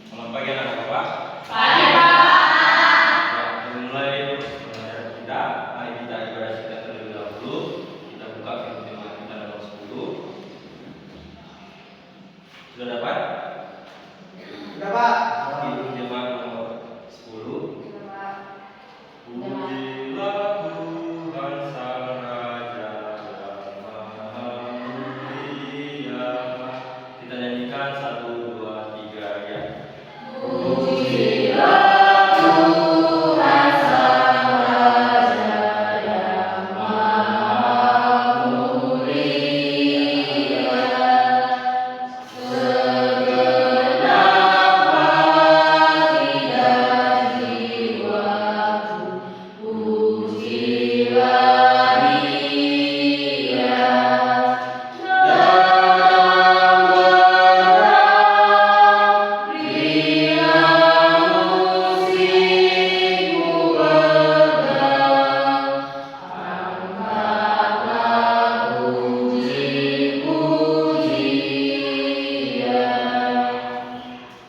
Selamat pagi anak-anak. Pagi, Pak. Ya, dimulai pelajaran kita. Mari kita ibadah singkat terlebih dahulu. Kita buka firman Tuhan kita nomor 10. Sudah dapat? Sudah, Pak. Firman Tuhan nomor 10. Pujilah Tuhan Sang Raja yang Maha Mulia. Kita nyanyikan 1, 2, 3 ya. Pujilah Tuhan Sang Raja yang Maha Mulia. Segenap hati dan jiwaku, pujilah Dia.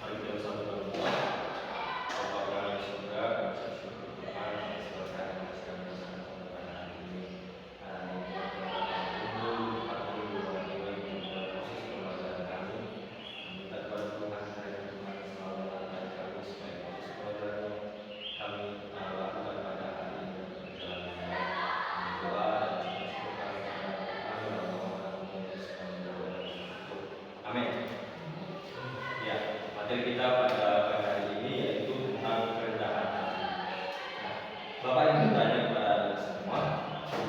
Mari kita bersama berdoa. Bapa kami di surga, kami bersyukur Tuhan atas berkat yang masih kami rasakan pada hari ini. Hari ini kami berdoa khusus pembelajaran kami. Kami minta kepada Tuhan kiranya Tuhan selalu menyertai kami supaya proses pelajaran kami lakukan pada hari ini berjalan dengan baik. Kami doa dan syukur kami kepada kami dalam nama Tuhan Yesus kami berdoa dan bersyukur. Amin. Ya, materi kita pada hari ini yaitu tentang kerendahan hati. Nah, Bapak ingin bertanya kepada kita semua,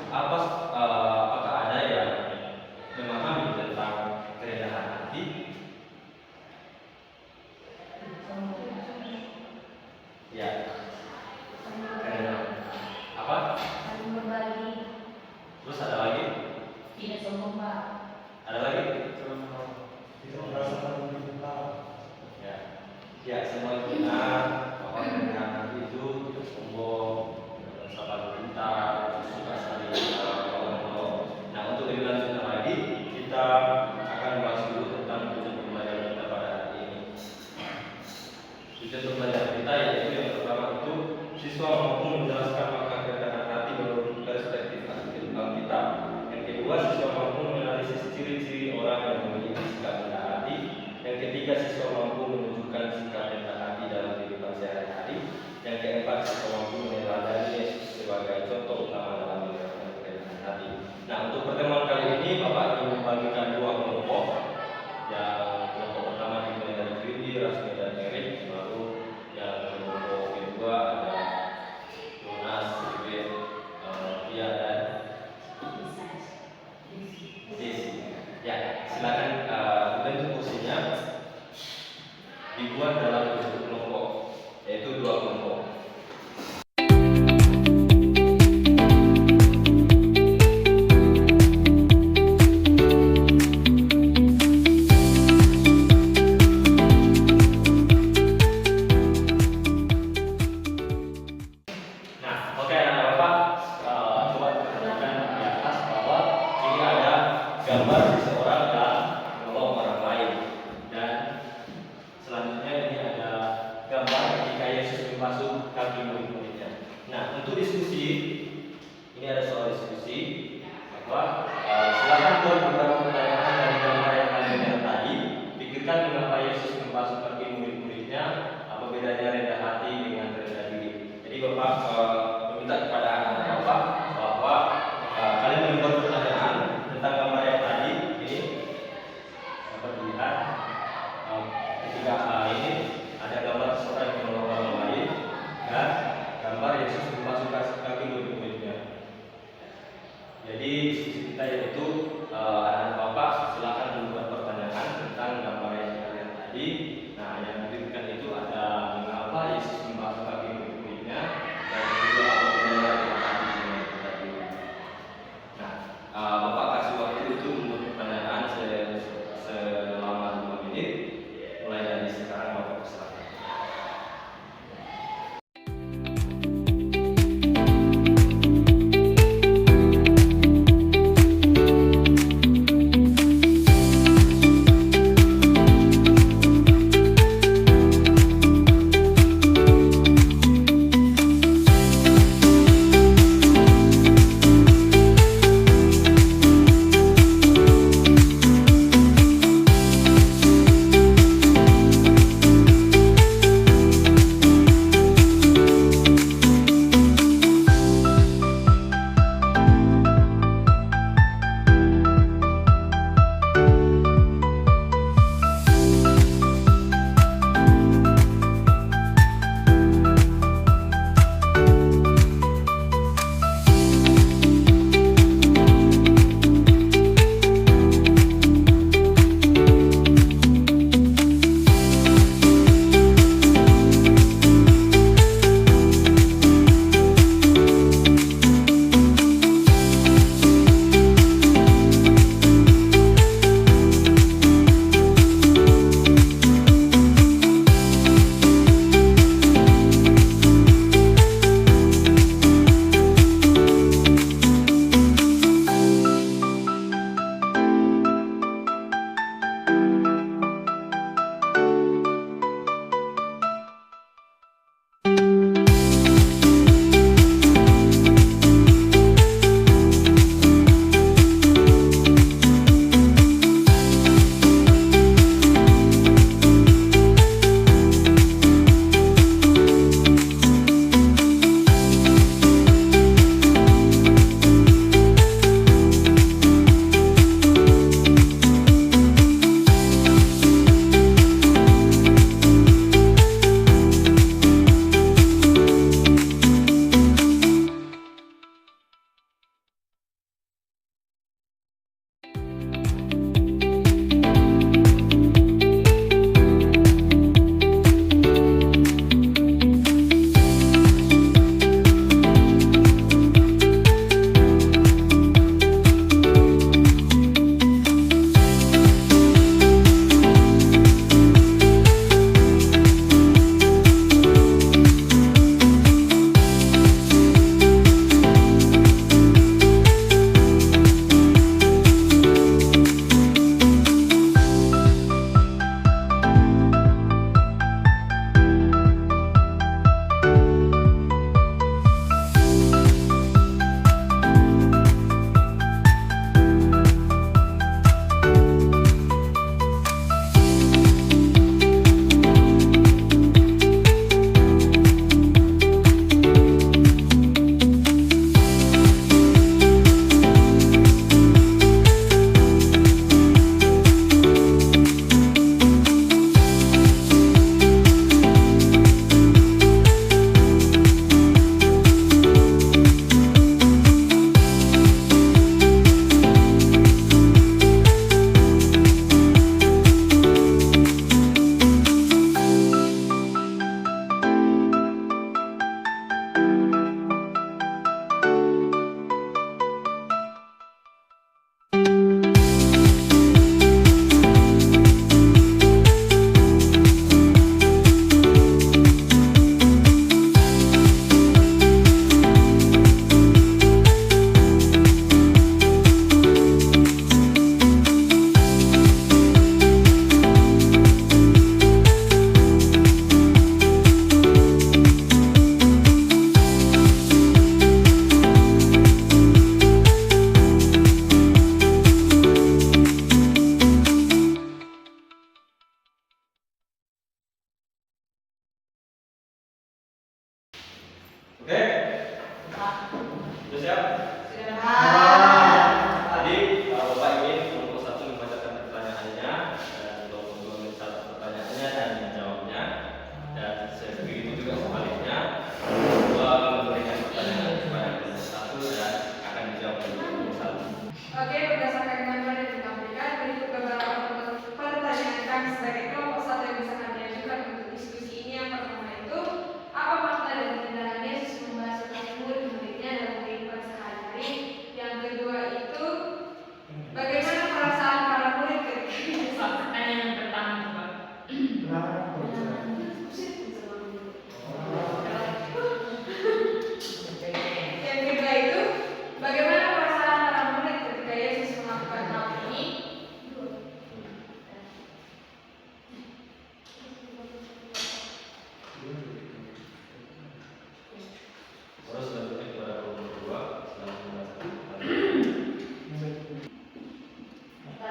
apakah ada yang memahami tentang kerendahan hati? Ya, kerendahan. Apa? Saling berbagi, Terus ada lagi? tidak sombong, Pak. Ada lagi? Tidak merasakan diminta. Ya, ya semua itu benar. Bahwa kerendahan hati itu tidak sombong, tidak merasa pintar, suka saling menolong. Nah, untuk lebih lanjut lagi, kita akan bahas dulu tentang tujuan pembelajaran kita pada hari ini. Tujuan pembelajaran kita yaitu yang pertama itu siswa mampu menjelaskan makna kerendahan hati menurut perspektif Alkitab. Yang kedua, siswa mampu menganalisis ciri-ciri orang yang memiliki sikap rendah hati. Yang ketiga, siswa mampu menunjukkan sikap rendah hati dalam kehidupan sehari-hari. Yang keempat, siswa mampu menilai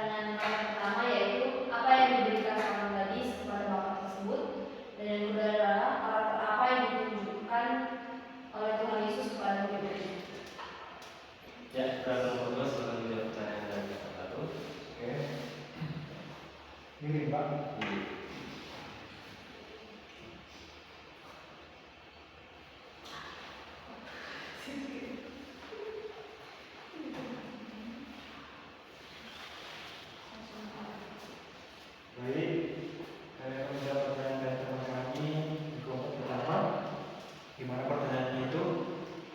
pertanyaan pertama yaitu apa yang diberikan seorang gadis kepada bapak tersebut, dan yang kedua adalah karakter apa yang ditunjukkan oleh Tuhan Yesus kepada murid-muridnya. Ya, nomor 2 silakan menjawab pertanyaan dari satu. Oke. Ini Pak. Baik, saya akan menjawab pertanyaan dari teman kami di kelompok pertama. Gimana pertanyaannya itu?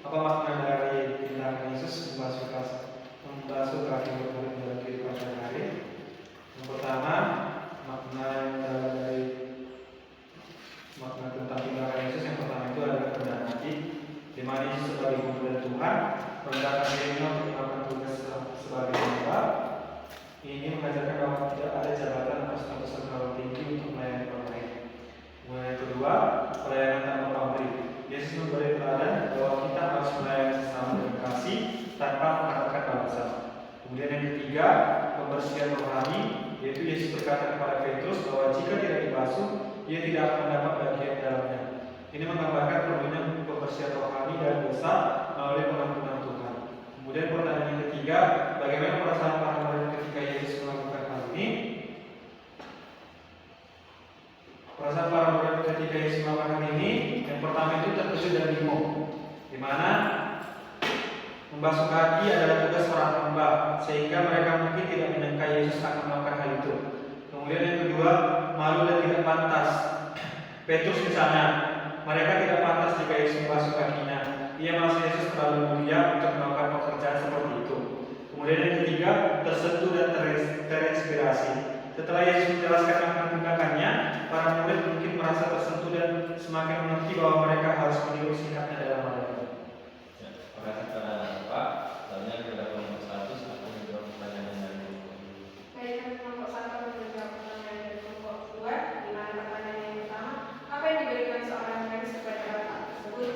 Apa makna dari tindakan Yesus membasuh kaki murid dalam kehidupan sehari-hari? Yang pertama, makna tentang tindakan Yesus yang pertama itu adalah kerendahan hati, di mana Yesus sebagai murid Tuhan merendahkan dirinya untuk melakukan tugas sebagai hamba. Ini mengajarkan bahwa tidak ada jabatan atau status yang terlalu tinggi untuk melayani orang lain. Kemudian yang kedua, pelayanan tanpa pamrih. Yesus memberi teladan bahwa kita harus melayani sesama dengan kasih tanpa mengharapkan balasan. Kemudian yang ketiga, pembersihan rohani, yaitu Yesus berkata kepada Petrus bahwa jika tidak dibasuh, ia tidak akan mendapat bagian dalamnya. Ini menggambarkan perlunya pembersihan rohani dan dosa melalui pengampunan Tuhan. Kemudian pertanyaan yang ketiga, bagaimana perasaan para murid ketika Yesus melakukan hal ini? Perasaan para murid ketika Yesus melakukan hal ini, yang pertama itu terkejut dan bingung, di mana membasuh kaki adalah tugas para hamba, sehingga mereka mungkin tidak menyangka Yesus akan melakukan hal itu. Kemudian yang kedua, malu dan tidak pantas. Petrus misalnya, mereka tidak pantas jika Yesus membasuh kakinya. Ia merasa Yesus terlalu mulia untuk melakukan pekerjaan seperti itu. Kemudian yang ketiga, tersentuh dan terinspirasi. Setelah Yesus menjelaskan akan tindakannya, para murid mungkin merasa tersentuh dan semakin mengerti bahwa mereka harus meniru sikapnya dalam hal ini. Ya, terima kasih kepada Bapak. Selanjutnya kepada kelompok 1 silakan menjawab pertanyaan dari kelompok 2. Baik, kelompok 1 menjawab pertanyaan dari kelompok 2, di mana pertanyaan yang pertama, apa yang diberikan seorang gadis kepada bapak tersebut?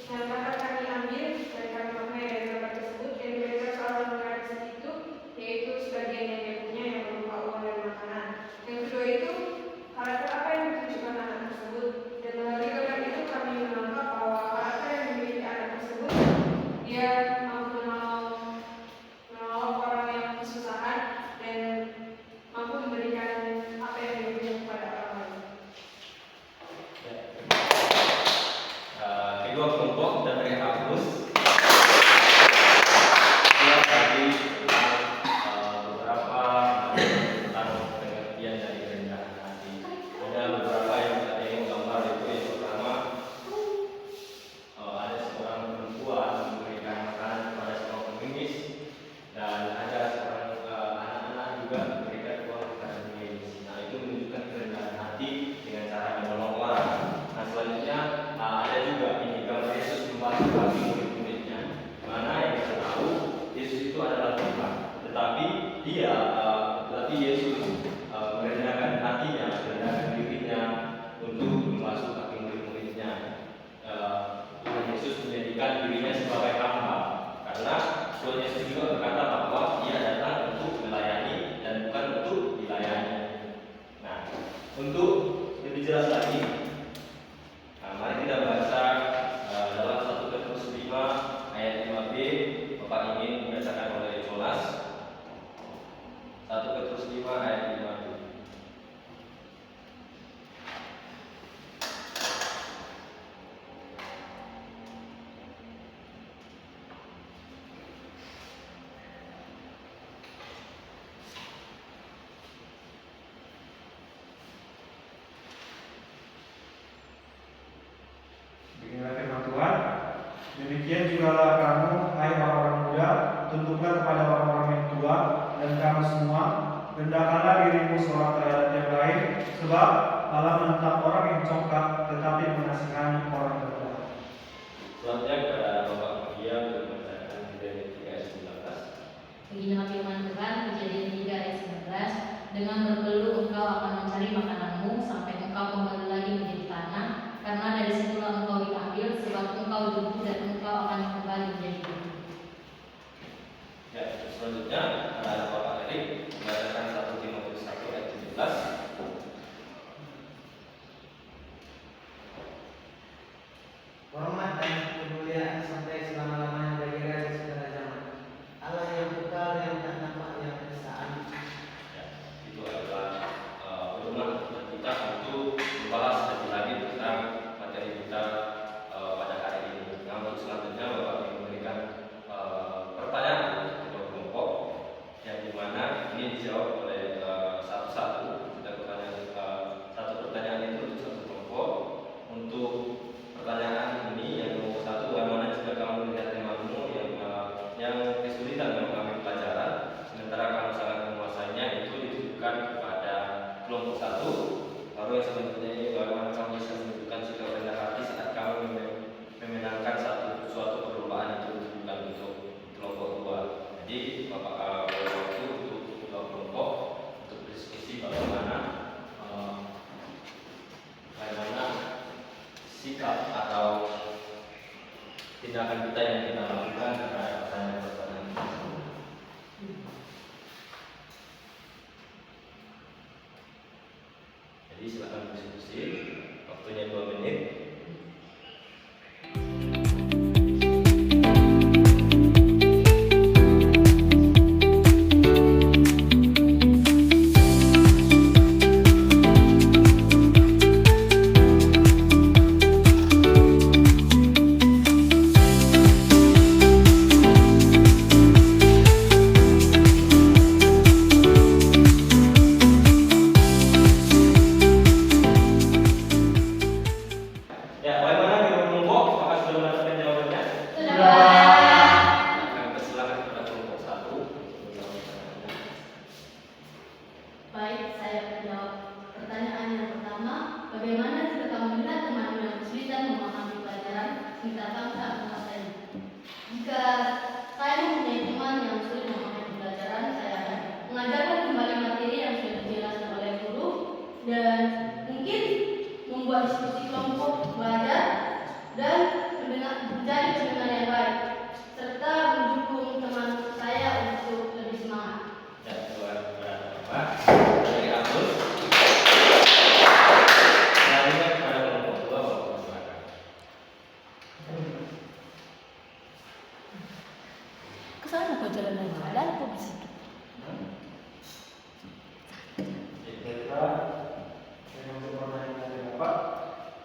Yang dapat kami ambil dari kami maknai dari gambar tersebut, yang diberikan seorang gadis itu yaitu sebagian yang dia punya yang berupa uang dan makanan. Yang kedua itu karakter apa yang ditunjukkan anak tersebut, dan melalui gambar itu kami menangkap bahwa karakter yang dimiliki anak tersebut, dia mampu menolong orang yang kesusahan dan mampu memberikan apa yang dia punya kepada orang lain. Ya, terima kasih. Kedua kelompok kita beri hapus. Ya, tadi beberapa tentang pengertian dari kerendahan hati. Ada beberapa yang tadi menggambar itu. Yang pertama, ada seorang perempuan memberikan makanan kepada seorang pengemis, dan ada seorang anak-anak juga memberikan uang kepada pengemis. Nah, itu menunjukkan kerendahan hati dengan cara menolong orang. Nah, selanjutnya ada juga ini gambar Yesus membasuh kaki murid-muridnya, mana yang kita tahu Yesus itu adalah Tuhan, tetapi Yesus merendahkan hatinya, merendahkan dirinya untuk membasuh kaki murid-muridnya. Tuhan Yesus menjadikan dirinya sebagai hamba, karena Tuhan Yesus juga berkata bahwa Dia datang untuk melayani dan bukan untuk dilayani. Nah, untuk lebih jelas lagi, mari kita baca dalam 1 Petrus 5 ayat 5b. Bapak ingin membacakan oleh Jonas. 1 Petrus 5 ayat 5b. Beginilah firman Tuhan. Demikian jugalah kamu, hai orang-orang muda, tunduklah kepada orang-orang yang tua, dan kamu semua, rendahkanlah dirimu seorang terhadap yang lain, sebab Allah menentang orang yang congkak, tetapi menasihani orang terhadap. Selanjutnya kepada Bapak Mulia untuk membacakan Kejadian 3 ayat 19. Beginilah firman Tuhan, Kejadian 3 ayat 19, dengan bergelut engkau akan mencari makananmu sampai engkau kembali lagi menjadi tanah, karena dari situlah engkau diambil, sebab engkau debu dan engkau akan kembali menjadi debu. Ya, selanjutnya ada Bapak Erik membacakan ditujukan kepada kelompok satu. Lalu yang selanjutnya ini bagaimana kamu bisa menunjukkan sikap rendah hati saat kamu memenangkan suatu perlombaan itu ditujukan untuk kelompok dua. Jadi Bapak waktu untuk dua kelompok untuk diskusi bagaimana sikap atau tindakan kita yang kita lakukan terhadap pertanyaan-pertanyaan tersebut. Jadi silakan berdiskusi, waktunya 2 menit. Ya, bagaimana di kelompok? Apakah sudah mendapatkan jawabannya? Akan persilakan kepada kelompok satu. Baik, saya menjawab pertanyaan yang pertama. Bagaimana jika kamu melihat teman yang kesulitan memahami pelajaran sekitar bangsa atau masa ini? Jika saya mempunyai teman yang sulit memahami pelajaran, saya akan mengajarkan kembali materi yang sudah dijelaskan oleh guru dan mungkin membuat diskusi kelompok belajar dan menjadi pendengar yang baik serta mendukung teman saya untuk lebih semangat. Ya, kepada Bapak. Dari Abdul. Selanjutnya kepada kelompok dua, Bapak silakan. Kesana kau jalan lagi, ada apa di situ? Untuk pertanyaan dari Bapak,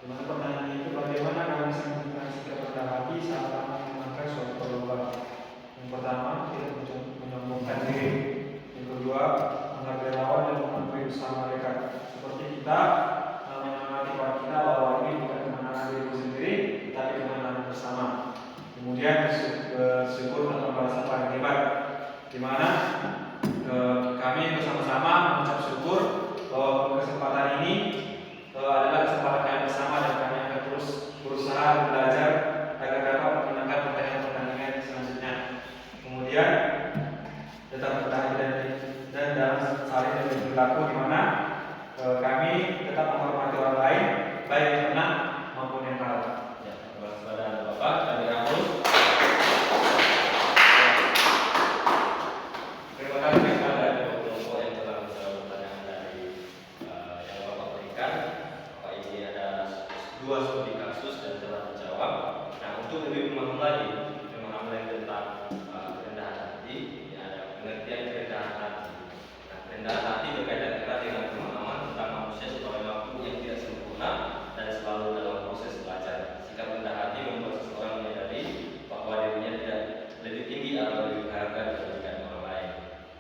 dimana pertanyaan itu bagaimana kami bisa menunjukkan sikap rendah hati saat kami memenangkan suatu perlombaan. Yang pertama, tidak menyombongkan diri. Yang kedua, mengambil lawan dan mengakui usaha mereka. Seperti kita menyemangati para kita bahwa ini bukan kemenangan diriku sendiri, tapi kemenangan bersama. Kemudian bersyukur dan merasa paling hebat, di mana kami bersama-sama mengucap syukur bahwa kesempatan ini adalah kesempatan kami bersama dan kami akan terus berusaha belajar agar dapat memenangkan pertandingan selanjutnya. Kemudian tetap bertahan dan dalam saling berlaku di mana kami tetap menghormati orang lain baik yang menang maupun yang kalah. Ya, kepada Bapak dari Abdul. Terima kasih kepada kedua kelompok yang telah menjawab pertanyaan dari yang Bapak berikan. Bapak ini ada 2 studi kasus dan telah dijawab. Nah, untuk lebih memahami lagi tentang kerendahan hati, ini ada pengertian kerendahan hati. Nah, kerendahan hati berkaitan erat dengan pemahaman tentang manusia sebagai makhluk yang tidak sempurna dan selalu dalam proses belajar. Sikap rendah hati membuat seseorang menyadari bahwa dirinya tidak lebih tinggi atau lebih berharga dibandingkan orang lain.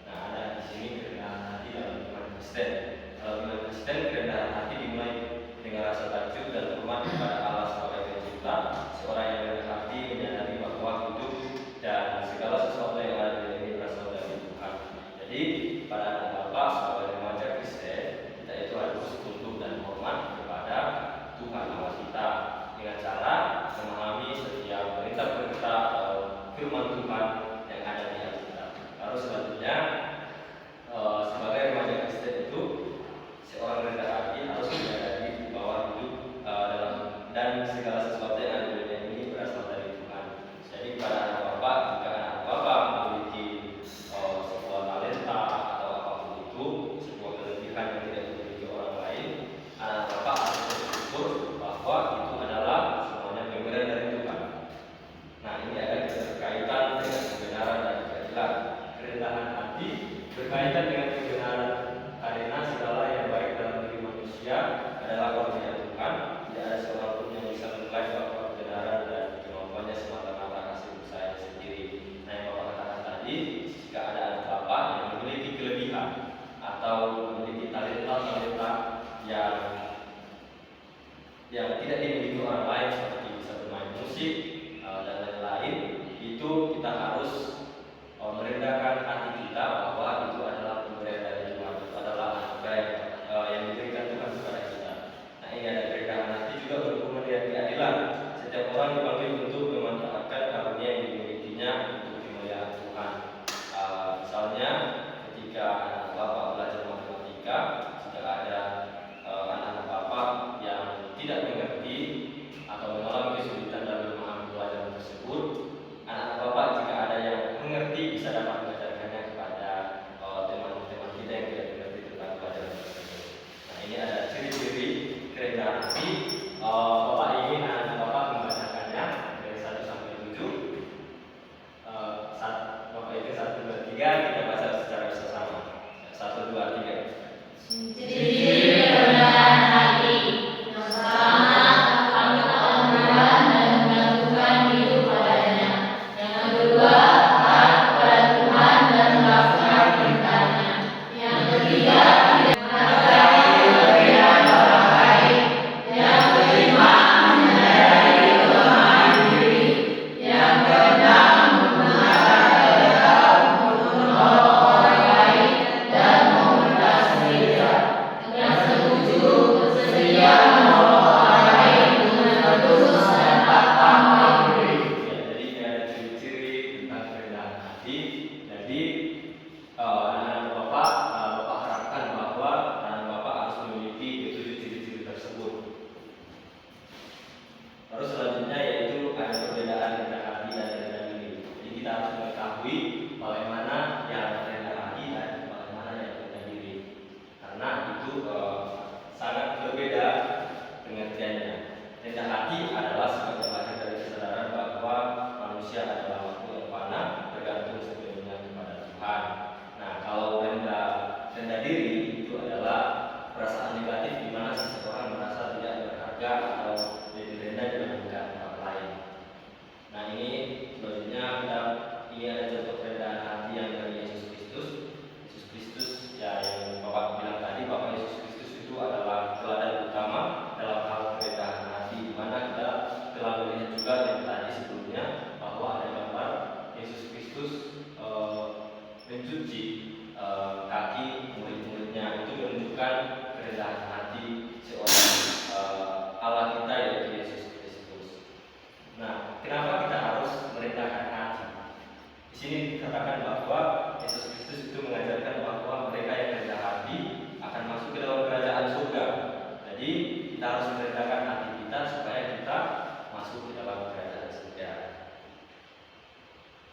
Nah, ada di sini kerendahan hati dalam iman Kristen. Dalam iman Kristen, kerendahan hati dimulai dengan rasa takjub dan hormat kepada Allah sebagai pencipta. Seorang yang rendah hati menyadari bahwa hidup dan segala sesuatu yang ada di dunia ini berasal dari Tuhan. Jadi, pada Bapak sebagai remaja Kristen, kita itu harus tunduk dan hormat kepada Tuhan Allah kita dengan cara memahami setiap perintah-perintah atau firman Tuhan yang ada di Alkitab. Lalu selanjutnya, sebagai remaja Kristen itu seorang rendah hati harus menyadari bahwa hidup dan segala sesuatu yang ada di dunia ini berasal dari Tuhan. Jadi pada anak Bapak, jika anak Bapak memiliki sebuah talenta atau apapun itu, sebuah kelebihan yang tidak dimiliki orang lain, anak Bapak harus bersyukur bahwa itu adalah semuanya pemberian dari Tuhan. Nah, ini ada berkaitan dengan kebenaran dan keadilan. Kerendahan hati berkaitan dengan kebenaran karena segala yang baik dalam diri manusia adalah karunia Tuhan. Tidak ada seorang pun yang bisa mengklaim bahwa kebenaran dan kemampuannya semata-mata hasil usahanya sendiri. Nah, yang Bapak katakan tadi, jika ada anak Bapak yang memiliki kelebihan atau memiliki talenta yang tidak dimiliki orang lain, seperti bisa bermain musik dan lain-lain, itu kita harus merendahkan hati kita bahwa itu adalah pemberian dari Tuhan, itu adalah mereka jika ada anak-anak Bapak yang tidak mengerti atau mengalami kesulitan dalam memahami pelajaran tersebut, anak-anak Bapak jika ada yang mengerti bisa dapat mengajarkannya kepada teman-teman kita yang tidak mengerti tentang pelajaran tersebut. Nah, ini ada ciri-ciri kerendahan hati. Bapak ingin anak-anak Bapak membacakannya dari 1 sampai 7. Bapak ingin 1, 2, 3, kita baca secara bersama. 1, 2, 3. Ciri kerendahan hati. Yang pertama, takut akan Tuhan dan menggantungkan hidup padanya. Yang kedua, taat kepada Tuhan dan melaksanakan perintahnya. Yang ketiga, tidak menghargai kelebihan orang lain. Yang kelima, menyadari kelemahan diri. Yang keenam, menggunakan kehendak untuk menolong orang lain dan komunitas gereja. Yang ketujuh, bersedia menolong orang lain dengan tulus dan tanpa pamrih. Ya, jadi ini ada ciri-ciri tentang kerendahan hati. Jadi anak-anak Bapak harapkan bahwa anak Bapak harus memiliki ketujuh ciri-ciri tersebut. Terus selanjutnya yaitu ada perbedaan rendah hati dan rendah diri. Jadi kita harus mengetahui bagaimana yang rendah hati dan bagaimana yang rendah diri. Karena itu sangat berbeda pengertiannya. Rendah hati adalah sikap yang lahir dari kesadaran bahwa manusia adalah makhluk yang fana, bergantung sepenuhnya kepada Tuhan. Nah, kalau rendah diri itu adalah perasaan negatif di mana seseorang merasa tidak berharga atau lebih rendah dibandingkan orang lain. Nah, ini selanjutnya ini ada contoh kerendahan hati yang dari Yesus Kristus. Yesus Kristus ya, yang Bapak bilang tadi bahwa Yesus Kristus itu adalah teladan utama dalam hal kerendahan hati, di mana kita telah melihat juga yang tadi sebelumnya bahwa ada gambar Yesus Kristus mencuci kaki murid-muridnya. Itu menunjukkan kerendahan hati seorang Allah kita yaitu Yesus Kristus. Nah, kenapa kita harus merendahkan hati? Di sini dikatakan bahwa Yesus Kristus itu mengajarkan bahwa mereka yang rendah hati akan masuk ke dalam kerajaan surga. Jadi kita harus merendahkan hati kita supaya kita masuk ke dalam kerajaan surga.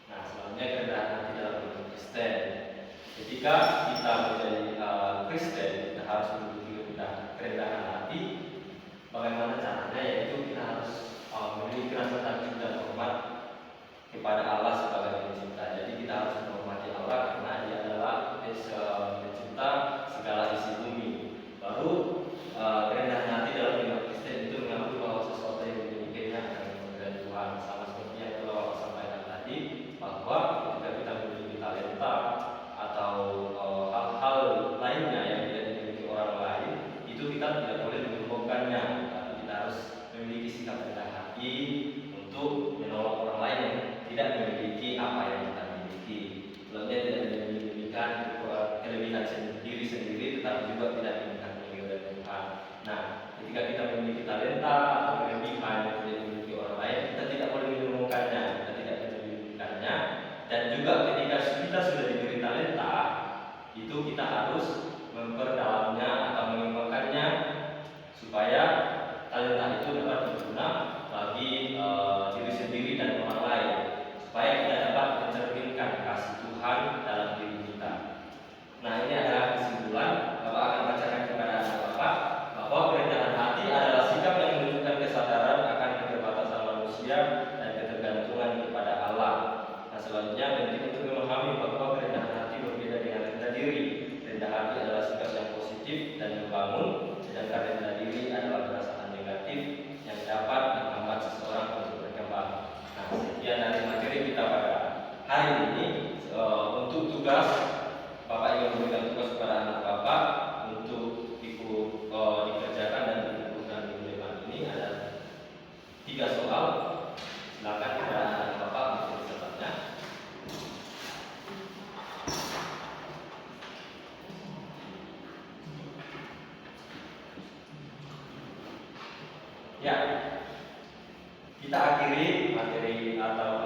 Nah, selanjutnya kerendahan hati dalam bentuk Kristen. Ketika kita menjadi Kristen, kita harus memiliki kerendahan hati. Bagaimana caranya? Yaitu kita harus memiliki rasa takut dan hormat kepada Allah sebagai pencipta. Jadi kita harus menghormati Allah karena Dia adalah pencipta segala isi bumi. Baru kerendahan hati dalam iman Kristen itu mengakui bahwa sesuatu yang dimilikinya akan dari Tuhan. Sama seperti yang telah Bapak sampaikan tadi, bahwa ketika kita memiliki talenta atau hal-hal lainnya yang tidak dimiliki orang lain, itu kita tidak boleh menyombongkannya, tapi kita harus memiliki sikap rendah hati untuk menolong orang lain yang tidak memiliki apa yang kita miliki. Selanjutnya tidak memilikikan kelebihan diri sendiri, tetapi juga tidak memilikikan kelebihan Tuhan. Nah, ketika kita memiliki talenta atau kelebihan yang tidak dimiliki orang lain, kita tidak boleh menyombongkannya, kita tidak memilikikannya. Dan juga ketika kita sudah diberi talenta, itu kita harus memperdalamnya atau mengembangkannya supaya talenta itu dapat berguna bagi diri sendiri dan orang lain, supaya kita dapat mencerminkan kasih Tuhan dalam diri kita. Nah, ini adalah kesimpulan. Bapak akan bacakan kepada anak Bapak bahwa kerendahan hati adalah sikap yang menunjukkan kesadaran akan keterbatasan manusia dan ketergantungan kepada Allah. Nah, selanjutnya penting untuk memahami bahwa kerendahan hati berbeda dengan rendah diri. Rendah hati adalah sikap yang positif dan membangun, sedangkan rendah diri adalah perasaan negatif yang dapat menghambat seseorang untuk berkembang. Nah, sekian dari materi kita pada hari ini. Untuk tugas, Bapak ingin memberikan tugas kepada anak Bapak untuk dikerjakan dan dikumpulkan di depan ini. Ada 3 soal. Silakan kepada anak Bapak untuk disertanya. Ya, kita akhiri materi atau